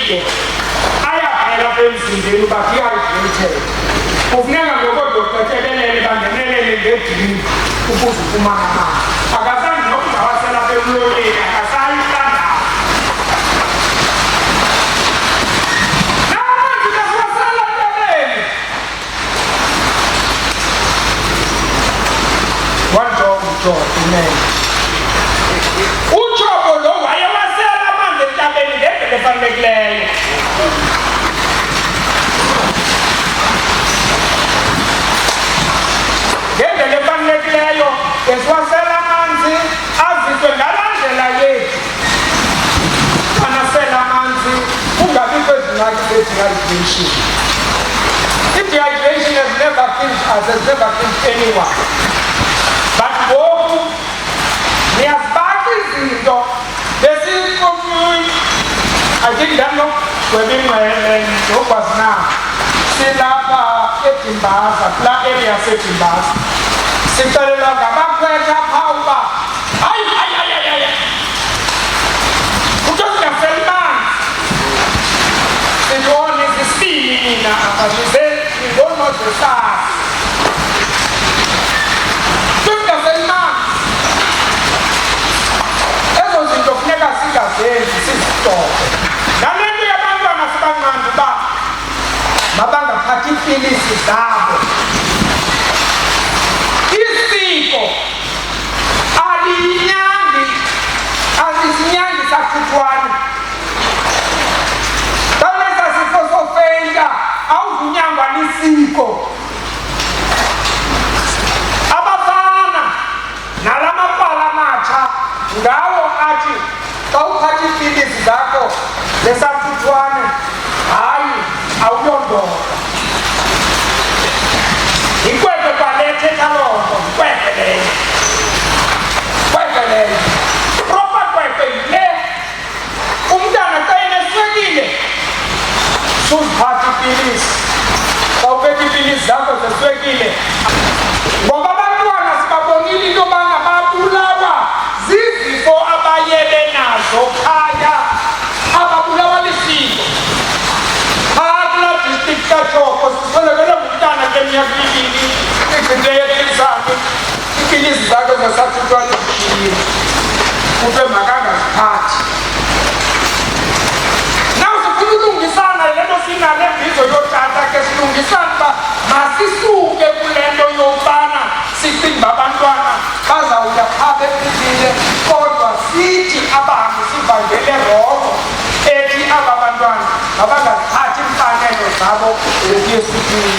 isiko ayaphela emzimbeni uba dehydrated. Kufuneka ngokododa tebelele bangenelele ngedini ukuze ufumane amanzi. Akazange nokuzawasela apha emlonyeni, akasayihlandayo. Namanzi kasiwasela tebele. uJobo lo wayewasela amanzi entabeni ngendlela efanelekileyo. Ngendlela efanelekileyo besiwasela amanzi aziswe ngalaa ndlela yethu. Anasela amanzi kungabikho ezingxaki ze-dehydration. I-dehydration has never killed anyone. But ngoku niyazibaka izinto besiyifumile. I think ndanogwebingcwele nokwazi na silapha eDimbaza, kulaa area yaseDimbaza. Sixelelwa ngabakhwetha phaa uba hayi kuthiwa singasela manzi. Sithi nisisibini nina apha ndizonozesasa. Ezo zinto funeka singazenzi, sizitope. Nale nto yabantwana sibanqanda uba mabangaphathi iipilisi zabo. Isiko alisinyangi sakhuthwane. Kanesa sifo sofeyila awuzunyangwa lisiko. Ngawo athi xa uphatha iipilisi zakho lesathuthwane hayi awuyondoda. Yikwekwe kwalethetha loo nto, yikwekwe leyo. Kwekwe leyo. Proper kwekwe yile. Umntana xa eneswekile suziphatha iipilisi. Xa uphethe iipilisi zakho zeswekile. Ngoba abantwana sibabonile into yobana babulawa zizifo abayebe nazo khaya, ababulawa lisiko. Phaa kulaa district kaJogo siswelekele ngumntana keminyaka emibini izinto eyekisane iipilisi zakhe zasathuthwane zishiyile. Kuthiwe makangaziphathi. Naw sifuna ulungisana le nto sinale mbizo yotata ke silungisana uba masisuke kule nto yobana sicinga uba abantwana bazawuya phaa bephilile, kodwa sithi abahambi sivangele rongo ethi aba bantwana mabangaziphathi iimfanelo zabo eziyesuthwini.